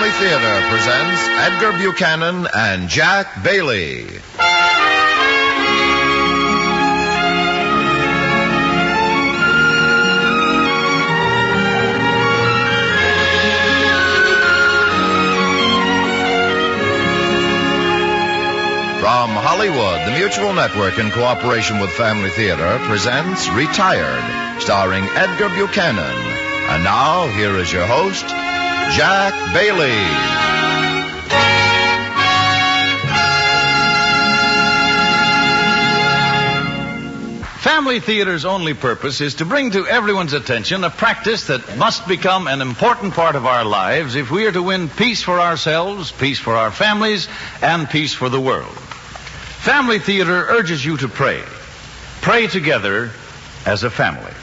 Family Theater presents Edgar Buchanan and Jack Bailey. From Hollywood, the Mutual Network, in cooperation with Family Theater, presents Retired, starring Edgar Buchanan. And now, here is your host, Jack Bailey. Family Theater's only purpose is to bring to everyone's attention a practice that must become an important part of our lives if we are to win peace for ourselves, peace for our families, and peace for the world. Family Theater urges you to pray. Pray together as a family.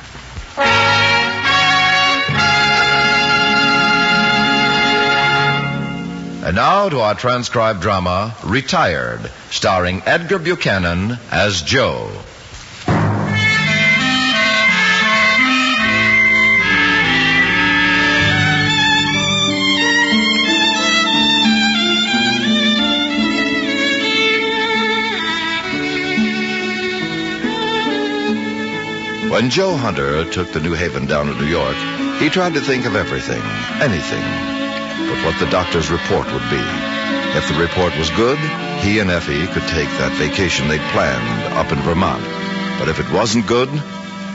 And now to our transcribed drama, Retired, starring Edgar Buchanan as Joe. When Joe Hunter took the New Haven down to New York, he tried to think of everything, anything, but what the doctor's report would be. If the report was good, he and Effie could take that vacation they'd planned up in Vermont. But if it wasn't good,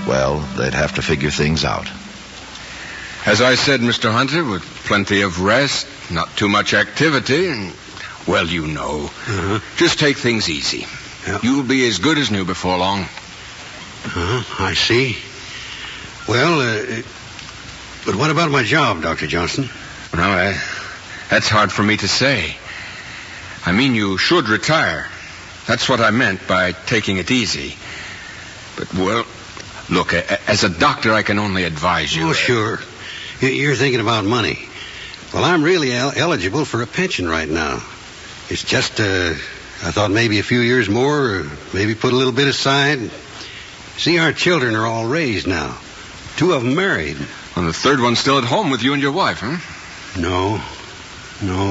well, they'd have to figure things out. As I said, Mr. Hunter, with plenty of rest, not too much activity, and, well, you know, just take things easy. Yep. You'll be as good as new before long. I see. Well, but what about my job, Dr. Johnson? Well, that's hard for me to say. I mean, you should retire. That's what I meant by taking it easy. But, well, look, as a doctor, I can only advise you. Oh, sure. You're thinking about money. Well, I'm really eligible for a pension right now. It's just, I thought maybe a few years more, or maybe put a little bit aside. See, our children are all raised now. 2 of them married. And the third one's still at home with you and your wife, huh? No,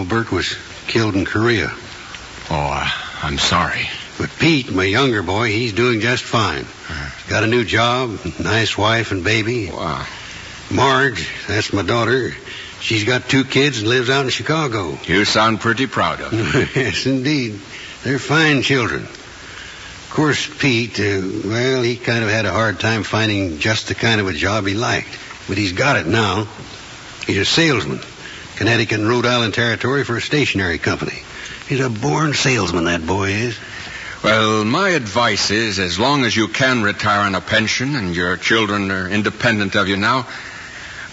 Bert was killed in Korea. Oh, I'm sorry. But Pete, my younger boy, he's doing just fine. He's got a new job, nice wife and baby. Wow. Marge, that's my daughter. She's got 2 kids and lives out in Chicago. You sound pretty proud of them. Yes, indeed. They're fine children. Of course, Pete, well, he kind of had a hard time finding just the kind of a job he liked. But he's got it now. He's a salesman. Connecticut and Rhode Island territory for a stationery company. He's a born salesman, that boy is. Well, my advice is, as long as you can retire on a pension and your children are independent of you now,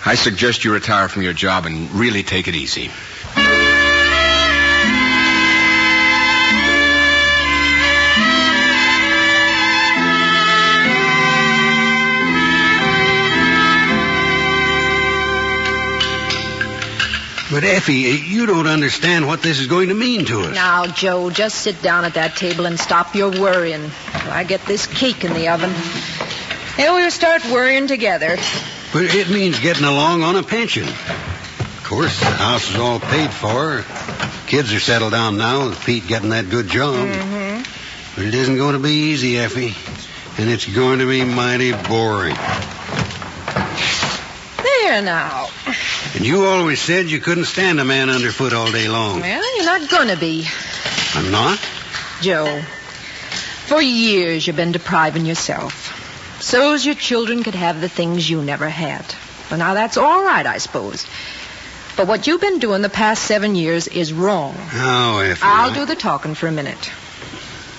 I suggest you retire from your job and really take it easy. But, Effie, you don't understand what this is going to mean to us. Now, Joe, just sit down at that table and stop your worrying while I get this cake in the oven. And we'll start worrying together. But it means getting along on a pension. Of course, the house is all paid for. Kids are settled down now with Pete getting that good job. Mm-hmm. But it isn't going to be easy, Effie. And it's going to be mighty boring. There now. And you always said you couldn't stand a man underfoot all day long. Well, you're not going to be. I'm not? Joe, for years you've been depriving yourself. So's your children could have the things you never had. Well, now that's all right, I suppose. But what you've been doing the past 7 years is wrong. Oh, Effie. I'll do the talking for a minute.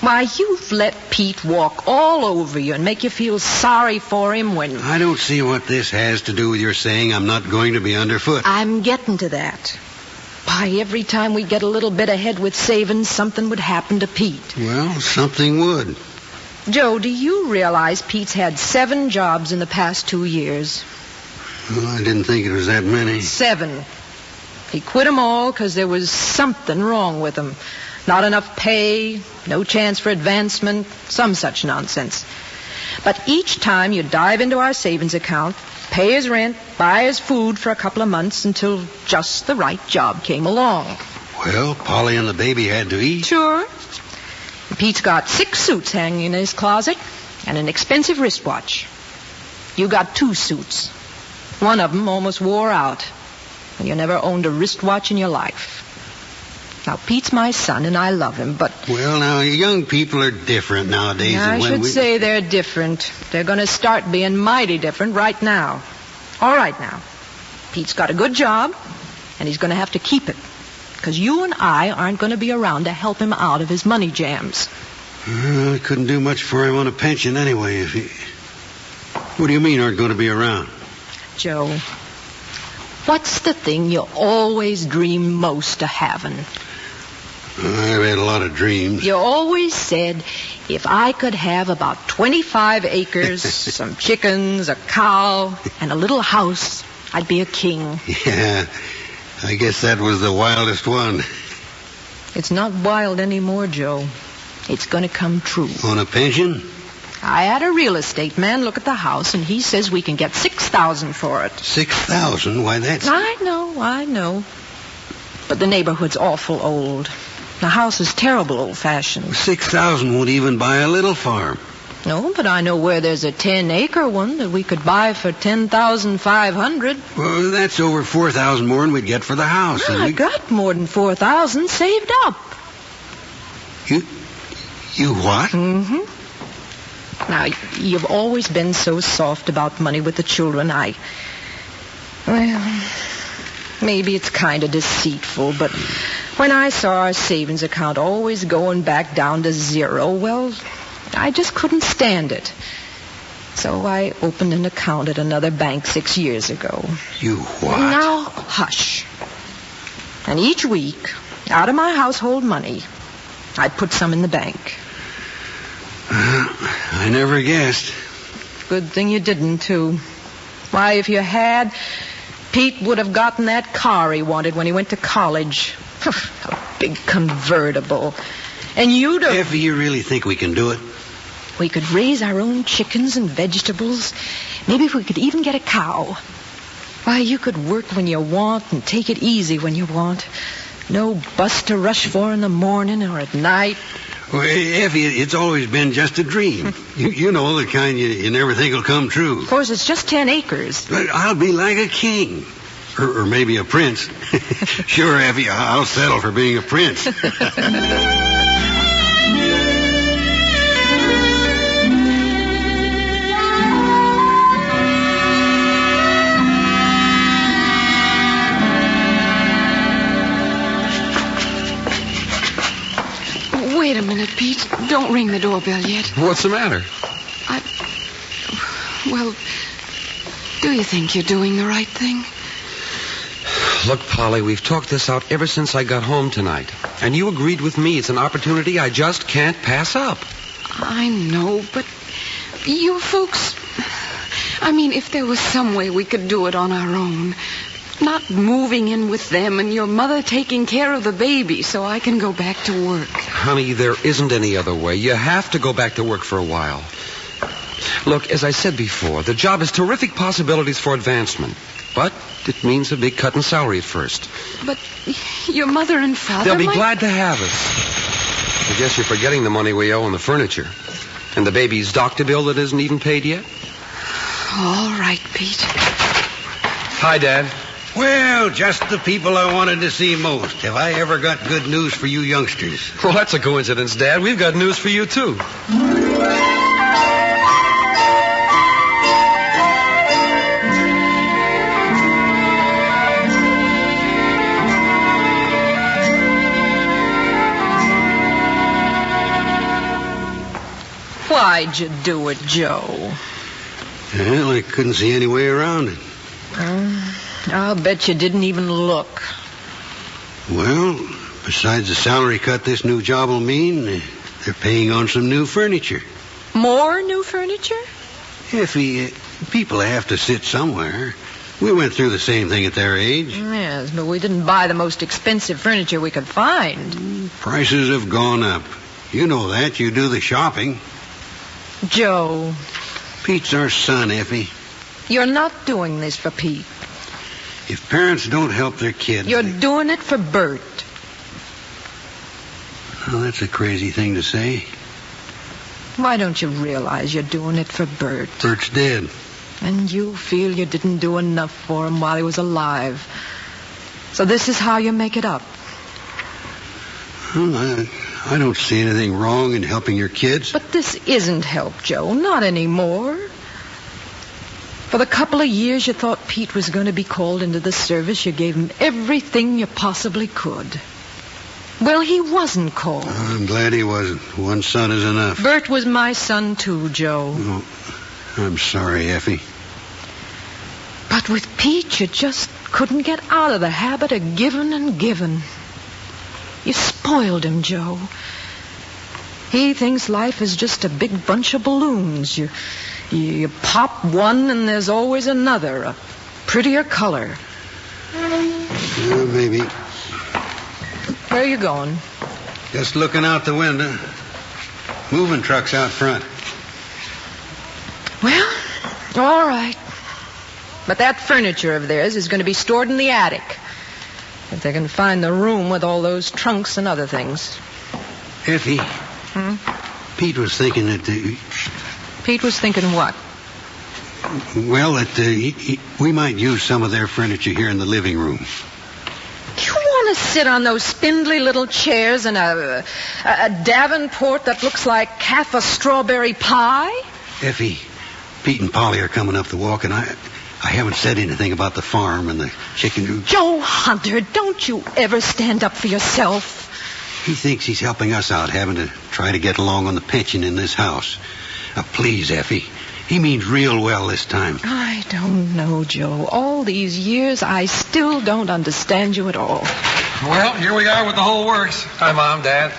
Why, you've let Pete walk all over you and make you feel sorry for him when... I don't see what this has to do with your saying I'm not going to be underfoot. I'm getting to that. Why, every time we get a little bit ahead with savings, something would happen to Pete. Well, something would. Joe, do you realize Pete's had 7 jobs in the past 2 years? Well, I didn't think it was that many. 7. He quit them all because there was something wrong with them. Not enough pay, no chance for advancement, some such nonsense. But each time you dive into our savings account, pay his rent, buy his food for a couple of months until just the right job came along. Well, Polly and the baby had to eat. Sure. Pete's got 6 suits hanging in his closet and an expensive wristwatch. You got 2 suits. One of them almost wore out. And you never owned a wristwatch in your life. Now, Pete's my son, and I love him, but... Well, now, young people are different nowadays. I should say they're different. They're going to start being mighty different right now. All right, now. Pete's got a good job, and he's going to have to keep it. Because you and I aren't going to be around to help him out of his money jams. I couldn't do much for him on a pension anyway. If he... What do you mean aren't going to be around? Joe, what's the thing you always dream most of having? I've had a lot of dreams. You always said, if I could have about 25 acres, some chickens, a cow, and a little house, I'd be a king. Yeah, I guess that was the wildest one. It's not wild anymore, Joe. It's going to come true. On a pension? I had a real estate man look at the house, and he says we can get $6,000 for it. $6,000? Why, that's... I know. But the neighborhood's awful old. The house is terrible old-fashioned. $6,000 won't even buy a little farm. No, but I know where there's a 10-acre one that we could buy for $10,500. Well, that's over $4,000 more than we'd get for the house. I got more than $4,000 saved up. You what? Mm-hmm. Now, you've always been so soft about money with the children. Well, maybe it's kind of deceitful, but when I saw our savings account always going back down to 0, well, I just couldn't stand it. So I opened an account at another bank 6 years ago. You what? Now, hush. And each week, out of my household money, I'd put some in the bank. I never guessed. Good thing you didn't, too. Why, if you had, Pete would have gotten that car he wanted when he went to college. A big convertible. And you'd have... Effie, you really think we can do it? We could raise our own chickens and vegetables. Maybe we could even get a cow. Why, you could work when you want and take it easy when you want. No bus to rush for in the morning or at night. Well, Effie, it's always been just a dream. You know, the kind you never think will come true. Of course, it's just 10 acres. But I'll be like a king. Or maybe a prince. Sure, Effie, I'll settle for being a prince. Wait a minute, Pete. Don't ring the doorbell yet. What's the matter? Well, do you think you're doing the right thing? Look, Polly, we've talked this out ever since I got home tonight. And you agreed with me. It's an opportunity I just can't pass up. I know, but you folks... I mean, if there was some way we could do it on our own... Not moving in with them and your mother taking care of the baby so I can go back to work. Honey, there isn't any other way. You have to go back to work for a while. Look, as I said before, the job has terrific possibilities for advancement. But it means a big cut in salary at first. But your mother and father They'll be glad to have us. I guess you're forgetting the money we owe on the furniture. And the baby's doctor bill that isn't even paid yet. All right, Pete. Hi, Dad. Well, just the people I wanted to see most. Have I ever got good news for you youngsters? Well, that's a coincidence, Dad. We've got news for you, too. Why'd you do it, Joe? Well, I couldn't see any way around it. I'll bet you didn't even look. Well, besides the salary cut this new job will mean, they're paying on some new furniture. More new furniture? Effie, people have to sit somewhere. We went through the same thing at their age. Yes, but we didn't buy the most expensive furniture we could find. Prices have gone up. You know that. You do the shopping. Joe. Pete's our son, Effie. You're not doing this for Pete. If parents don't help their kids... You're doing it for Bert. Well, that's a crazy thing to say. Why don't you realize you're doing it for Bert? Bert's dead. And you feel you didn't do enough for him while he was alive. So this is how you make it up. Well, I don't see anything wrong in helping your kids. But this isn't help, Joe. Not anymore. For the couple of years you thought Pete was going to be called into the service, you gave him everything you possibly could. Well, he wasn't called. I'm glad he wasn't. One son is enough. Bert was my son, too, Joe. Oh, I'm sorry, Effie. But with Pete, you just couldn't get out of the habit of giving and giving. You spoiled him, Joe. He thinks life is just a big bunch of balloons. You pop one and there's always another, a prettier color. Yeah, maybe. Where are you going? Just looking out the window. Moving trucks out front. Well, all right. But that furniture of theirs is going to be stored in the attic. If they can find the room with all those trunks and other things. Effie. Pete was thinking that... Pete was thinking what? Well, that we might use some of their furniture here in the living room. You want to sit on those spindly little chairs in a Davenport that looks like half a strawberry pie? Effie, Pete and Polly are coming up the walk, and I haven't said anything about the farm and the chicken... Joe Hunter, don't you ever stand up for yourself. He thinks he's helping us out, having to try to get along on the pension in this house. Now, please, Effie. He means real well this time. I don't know, Joe. All these years, I still don't understand you at all. Well, here we are with the whole works. Hi, Mom, Dad.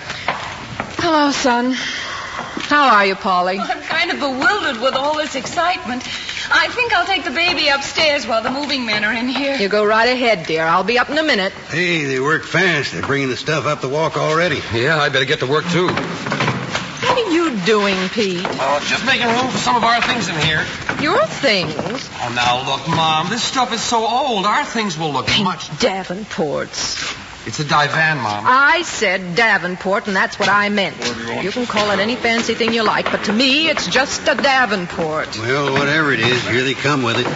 Hello, son. How are you, Polly? I'm kind of bewildered with all this excitement. I think I'll take the baby upstairs while the moving men are in here. You go right ahead, dear. I'll be up in a minute. Hey, they work fast. They're bringing the stuff up the walk already. Yeah, I better get to work, too. What are you doing, Pete? Oh, just making room for some of our things in here. Your things? Oh, now, look, Mom, this stuff is so old. Our things will look much... Davenports. It's a divan, Mom. I said Davenport, and that's what I meant. You can call it any fancy thing you like, but to me, it's just a Davenport. Well, whatever it is, here they come with it.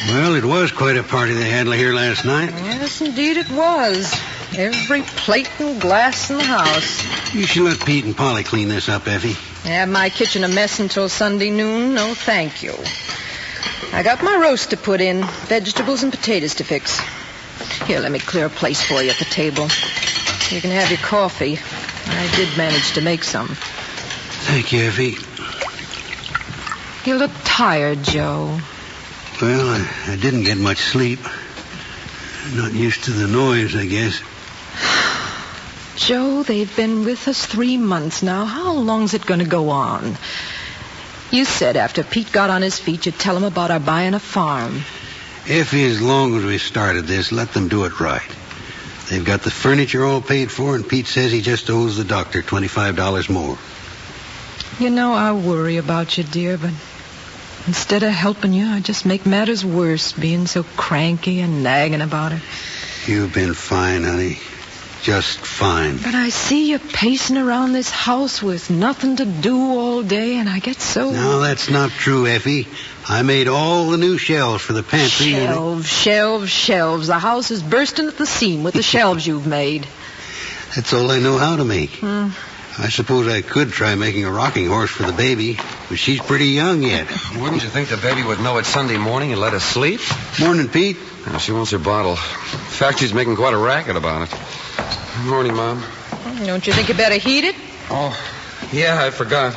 Well, it was quite a party they had here last night. Yes, indeed it was. Every plate and glass in the house. You should let Pete and Polly clean this up, Effie. Have my kitchen a mess until Sunday noon? No, thank you. I got my roast to put in, vegetables and potatoes to fix. Here, let me clear a place for you at the table. You can have your coffee. I did manage to make some. Thank you, Effie. You look tired, Joe. Well, I didn't get much sleep. Not used to the noise, I guess. Joe, they've been with us 3 months now. How long's it going to go on? You said after Pete got on his feet, you'd tell him about our buying a farm. Effie, as long as we started this, let them do it right. They've got the furniture all paid for, and Pete says he just owes the doctor $25 more. You know, I worry about you, dear, but... instead of helping you, I just make matters worse, being so cranky and nagging about it. You've been fine, honey. Just fine. But I see you pacing around this house with nothing to do all day, and I get so... No, that's not true, Effie. I made all the new shelves for the pantry. Shelves. The house is bursting at the seam with the shelves you've made. That's all I know how to make. I suppose I could try making a rocking horse for the baby, but she's pretty young yet. Wouldn't you think the baby would know it's Sunday morning and let us sleep? Morning, Pete. No, she wants her bottle. In fact, she's making quite a racket about it. Morning, Mom. Don't you think you better heat it? Oh, yeah, I forgot.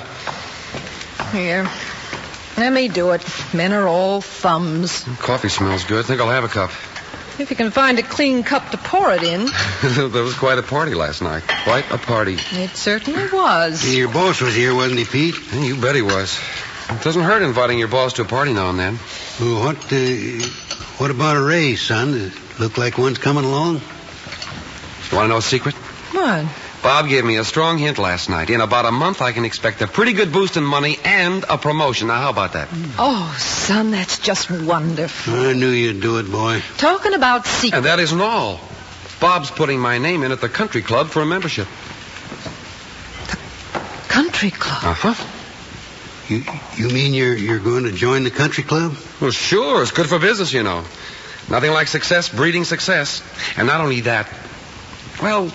Here. Let me do it. Men are all thumbs. Coffee smells good. Think I'll have a cup. If you can find a clean cup to pour it in. There was quite a party last night. Quite a party. It certainly was. Your boss was here, wasn't he, Pete? You bet he was. It doesn't hurt inviting your boss to a party now and then. Well, what about a raise, son? Does it look like one's coming along? You want to know a secret? What? Bob gave me a strong hint last night. In about a month, I can expect a pretty good boost in money and a promotion. Now, how about that? Oh, son, that's just wonderful. I knew you'd do it, boy. Talking about secrets. And that isn't all. Bob's putting my name in at the country club for a membership. The country club? Uh-huh. You mean you're going to join the country club? Well, sure. It's good for business, you know. Nothing like success breeding success. And not only that, well,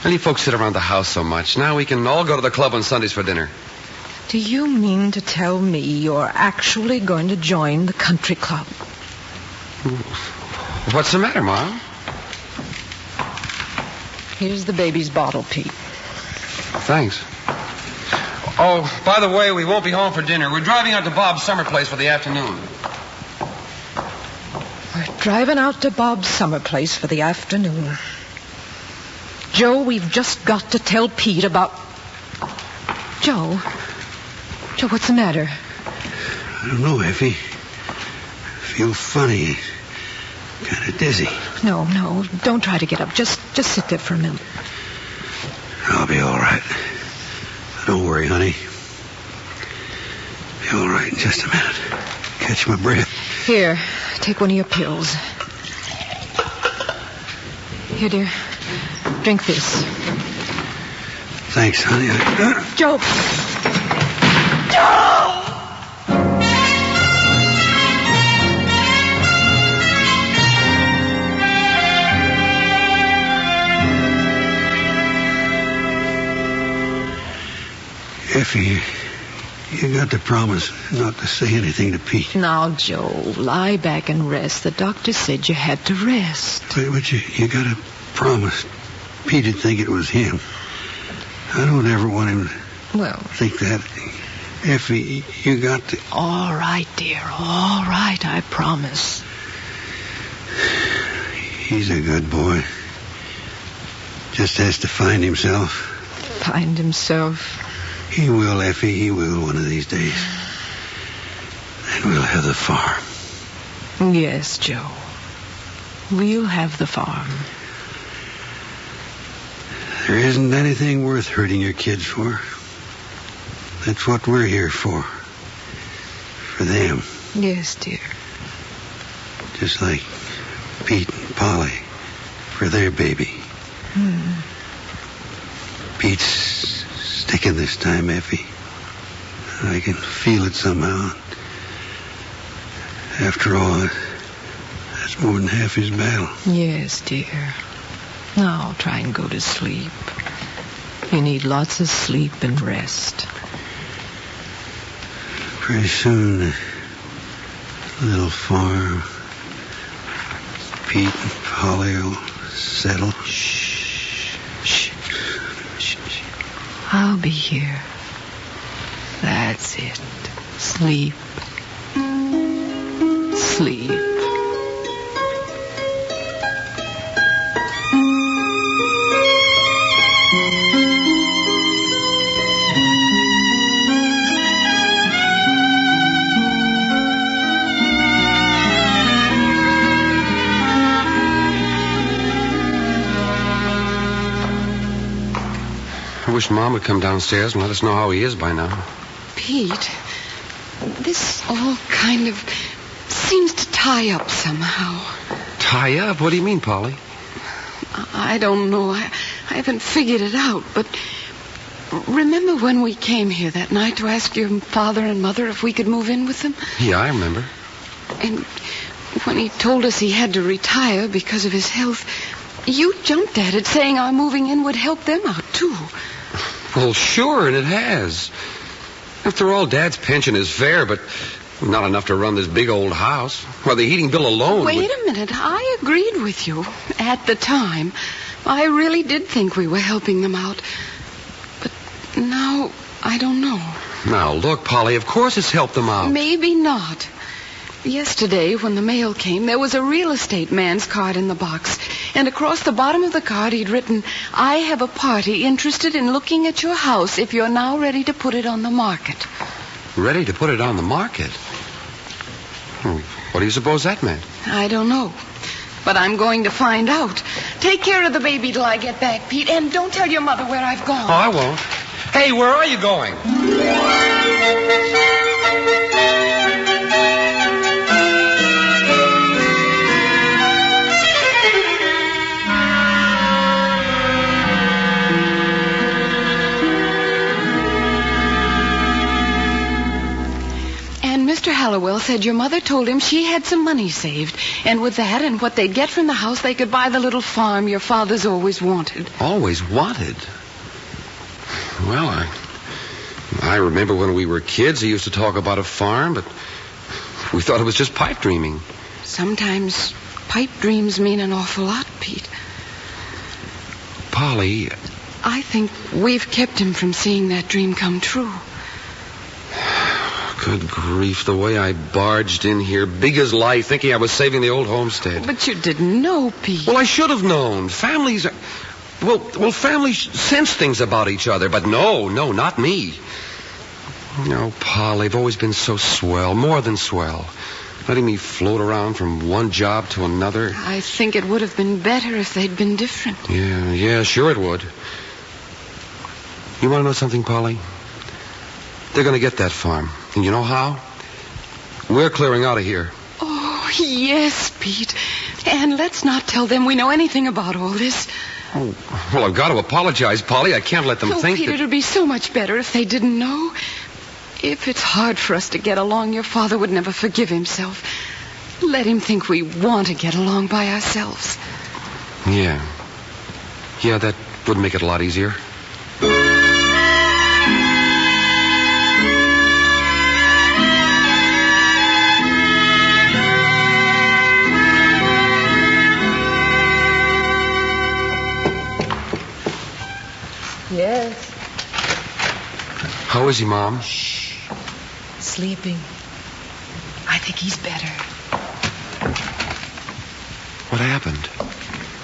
you folks sit around the house so much. Now we can all go to the club on Sundays for dinner. Do you mean to tell me you're actually going to join the country club? What's the matter, Mom? Here's the baby's bottle, Pete. Thanks. Oh, by the way, we won't be home for dinner. We're driving out to Bob's summer place for the afternoon. We're driving out to Bob's summer place for the afternoon. Joe, we've just got to tell Pete about... Joe, what's the matter? I don't know, Effie. I feel funny. Kind of dizzy. No, don't try to get up. Just sit there for a minute. I'll be all right. Don't worry, honey. Be all right in just a minute. Catch my breath. Here, take one of your pills. Here, dear. Drink this. Thanks, honey. Joe! Effie, you got to promise not to say anything to Pete. Now, Joe, lie back and rest. The doctor said you had to rest. But you got to promise. Pete'd think it was him. I don't ever want him to think that. Effie, you got to... All right, dear. All right, I promise. He's a good boy. Just has to find himself. Find himself? He will, Effie. He will one of these days. And we'll have the farm. Yes, Joe. We'll have the farm. There isn't anything worth hurting your kids for. That's what we're here for. For them. Yes, dear. Just like Pete and Polly for their baby. Pete's sticking this time, Effie. I can feel it somehow. After all, that's more than half his battle. Yes, dear. Now try and go to sleep. You need lots of sleep and rest. Pretty soon, the little farm, Pete and Polly will settle. Shh. I'll be here. That's it. Sleep. Sleep. I wish Mom would come downstairs and let us know how he is by now. Pete, this all kind of seems to tie up somehow. Tie up? What do you mean, Polly? I don't know. I haven't figured it out, but remember when we came here that night to ask your father and mother if we could move in with them? Yeah, I remember. And when he told us he had to retire because of his health, you jumped at it, saying our moving in would help them out, too. Well, sure, and it has. After all, Dad's pension is fair, but not enough to run this big old house. Well, the heating bill alone Wait a minute. I agreed with you at the time. I really did think we were helping them out. But now, I don't know. Now, look, Polly, of course it's helped them out. Maybe not. Yesterday, when the mail came, there was a real estate man's card in the box. And across the bottom of the card, he'd written, "I have a party interested in looking at your house if you're now ready to put it on the market." Ready to put it on the market? What do you suppose that meant? I don't know. But I'm going to find out. Take care of the baby till I get back, Pete. And don't tell your mother where I've gone. Oh, I won't. Hey, where are you going? Mr. Hallowell said your mother told him she had some money saved, and with that and what they'd get from the house, they could buy the little farm your father's always wanted. Always wanted? Well, I remember when we were kids, he used to talk about a farm, but we thought it was just pipe dreaming. Sometimes pipe dreams mean an awful lot, Pete. Polly... I think we've kept him from seeing that dream come true. Good grief, the way I barged in here, big as life, thinking I was saving the old homestead. But you didn't know, Pete. Well, I should have known. Families are... Well, families sense things about each other, but no, not me. No, Polly, they've always been so swell, more than swell. Letting me float around from one job to another. I think it would have been better if they'd been different. Yeah, sure it would. You want to know something, Polly? They're going to get that farm. And you know how? We're clearing out of here. Oh, yes, Pete. And let's not tell them we know anything about all this. Oh, well, I've got to apologize, Polly. I can't let them think Peter, that... it'd be so much better if they didn't know. If it's hard for us to get along, your father would never forgive himself. Let him think we want to get along by ourselves. Yeah, that would make it a lot easier. Yes. How is he, Mom? Shh. Sleeping. I think he's better. What happened?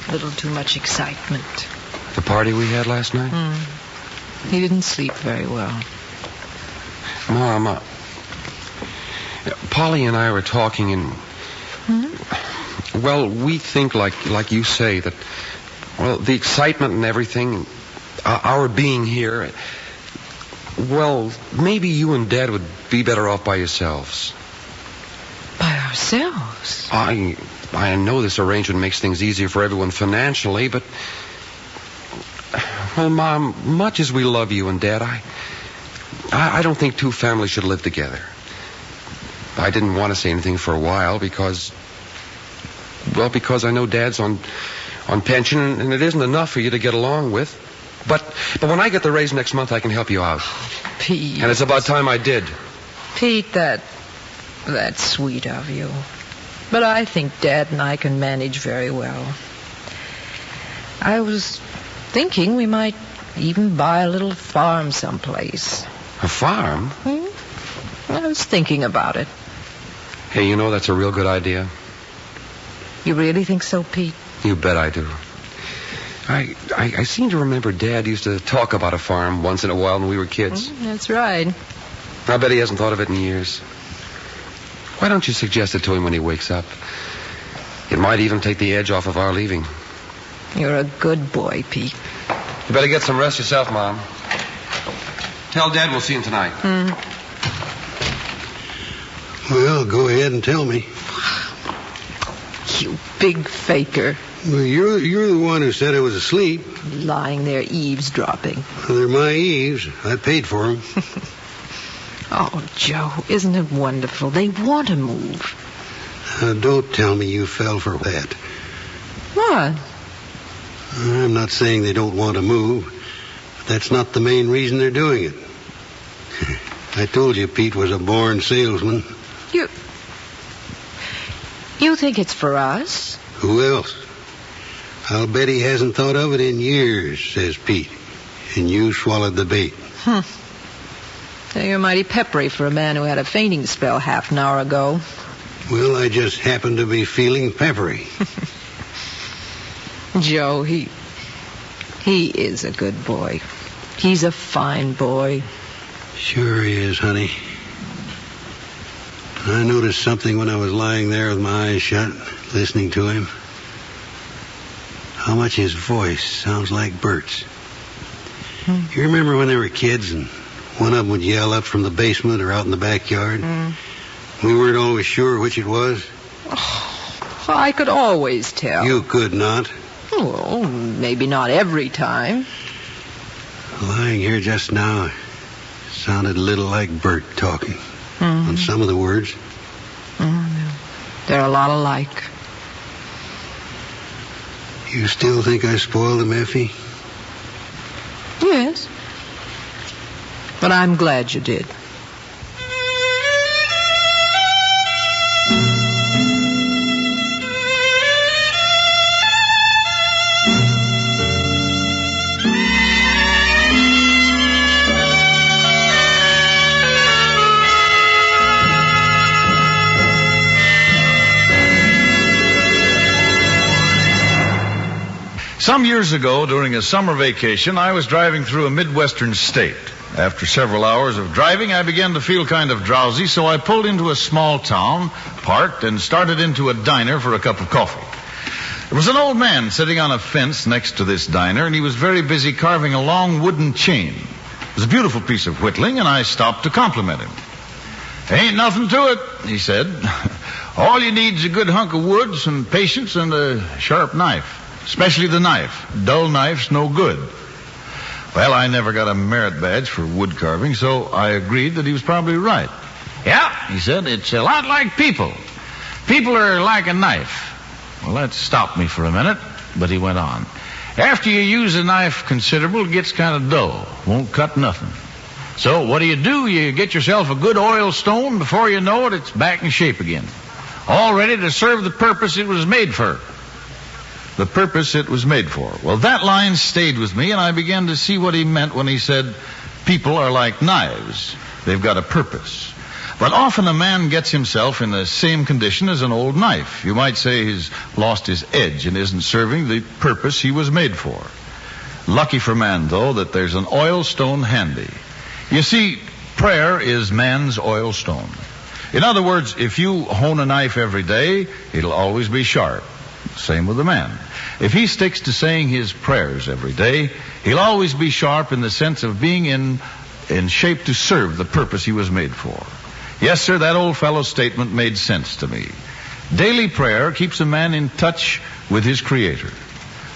A little too much excitement. The party we had last night? He didn't sleep very well. Mom, Polly and I were talking and... Well, we think like you say that... Well, the excitement and everything... Our being here... Well, maybe you and Dad would be better off by yourselves. By ourselves? I know this arrangement makes things easier for everyone financially, but... Well, Mom, much as we love you and Dad, I don't think two families should live together. I didn't want to say anything for a while because I know Dad's on pension, and it isn't enough for you to get along with. But when I get the raise next month, I can help you out. Pete. And it's about time I did. Pete, that's sweet of you. But I think Dad and I can manage very well. I was thinking we might even buy a little farm someplace. A farm? I was thinking about it. Hey, you know that's a real good idea. You really think so, Pete? You bet I do. I seem to remember Dad used to talk about a farm once in a while when we were kids. That's right. I bet he hasn't thought of it in years. Why don't you suggest it to him when he wakes up? It might even take the edge off of our leaving. You're a good boy, Pete. You better get some rest yourself, Mom. Tell Dad we'll see him tonight. Well, go ahead and tell me. You big faker. Well, you're the one who said I was asleep. Lying there eavesdropping. They're my eaves. I paid for them. Oh, Joe, isn't it wonderful? They want to move. Don't tell me you fell for that. What? I'm not saying they don't want to move. But that's not the main reason they're doing it. I told you Pete was a born salesman. You think it's for us? Who else? I'll bet he hasn't thought of it in years, says Pete. And you swallowed the bait. So you're mighty peppery for a man who had a fainting spell half an hour ago. Well, I just happen to be feeling peppery. Joe, he is a good boy. He's a fine boy. Sure he is, honey. I noticed something when I was lying there with my eyes shut, listening to him. How much his voice sounds like Bert's. You remember when they were kids and one of them would yell up from the basement or out in the backyard? We weren't always sure which it was. Oh, I could always tell. You could not. Well, maybe not every time. Lying here just now, it sounded a little like Bert talking. On some of the words. They're a lot alike. You still think I spoiled him, Effie? Yes. But I'm glad you did. Some years ago, during a summer vacation, I was driving through a Midwestern state. After several hours of driving, I began to feel kind of drowsy, so I pulled into a small town, parked, and started into a diner for a cup of coffee. There was an old man sitting on a fence next to this diner, and he was very busy carving a long wooden chain. It was a beautiful piece of whittling, and I stopped to compliment him. "Ain't nothing to it," he said. "All you need is a good hunk of wood, some patience, and a sharp knife. Especially the knife. Dull knife's no good." Well, I never got a merit badge for wood carving, so I agreed that he was probably right. "Yeah," he said, "it's a lot like people. People are like a knife." Well, that stopped me for a minute, but he went on. "After you use a knife considerable, it gets kind of dull. Won't cut nothing. So what do? You get yourself a good oil stone. Before you know it, it's back in shape again. All ready to serve the purpose it was made for." The purpose it was made for. Well, that line stayed with me, and I began to see what he meant when he said, people are like knives. They've got a purpose. But often a man gets himself in the same condition as an old knife. You might say he's lost his edge and isn't serving the purpose he was made for. Lucky for man, though, that there's an oil stone handy. You see, prayer is man's oil stone. In other words, if you hone a knife every day, it'll always be sharp. Same with the man. If he sticks to saying his prayers every day, he'll always be sharp in the sense of being in shape to serve the purpose he was made for. Yes, sir, that old fellow's statement made sense to me. Daily prayer keeps a man in touch with his Creator.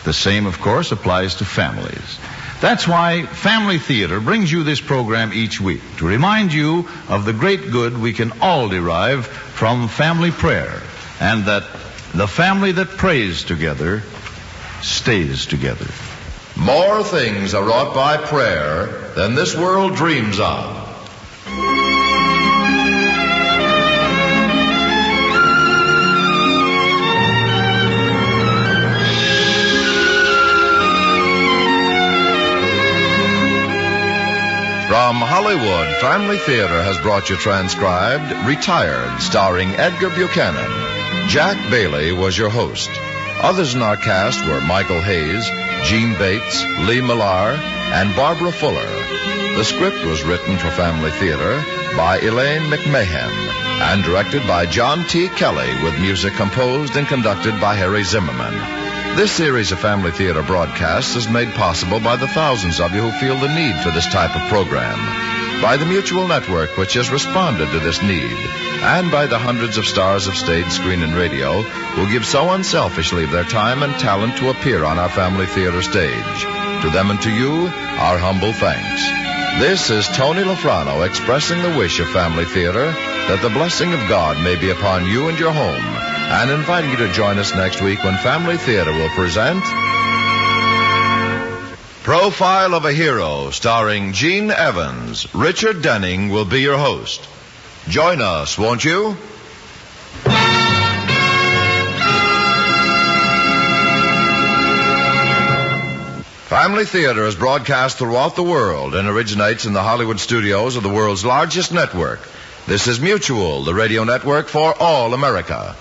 The same, of course, applies to families. That's why Family Theater brings you this program each week, to remind you of the great good we can all derive from family prayer, and that the family that prays together stays together. More things are wrought by prayer than this world dreams of. From Hollywood, Family Theater has brought you transcribed Retired, starring Edgar Buchanan. Jack Bailey was your host. Others in our cast were Michael Hayes, Gene Bates, Lee Millar, and Barbara Fuller. The script was written for Family Theater by Elaine McMahon and directed by John T. Kelly, with music composed and conducted by Harry Zimmerman. This series of Family Theater broadcasts is made possible by the thousands of you who feel the need for this type of program, by the Mutual Network, which has responded to this need, and by the hundreds of stars of stage, screen, and radio who give so unselfishly of their time and talent to appear on our Family Theater stage. To them and to you, our humble thanks. This is Tony Lafrano expressing the wish of Family Theater that the blessing of God may be upon you and your home, and inviting you to join us next week when Family Theater will present Profile of a Hero, starring Gene Evans. Richard Denning will be your host. Join us, won't you? Family Theater is broadcast throughout the world and originates in the Hollywood studios of the world's largest network. This is Mutual, the radio network for all America.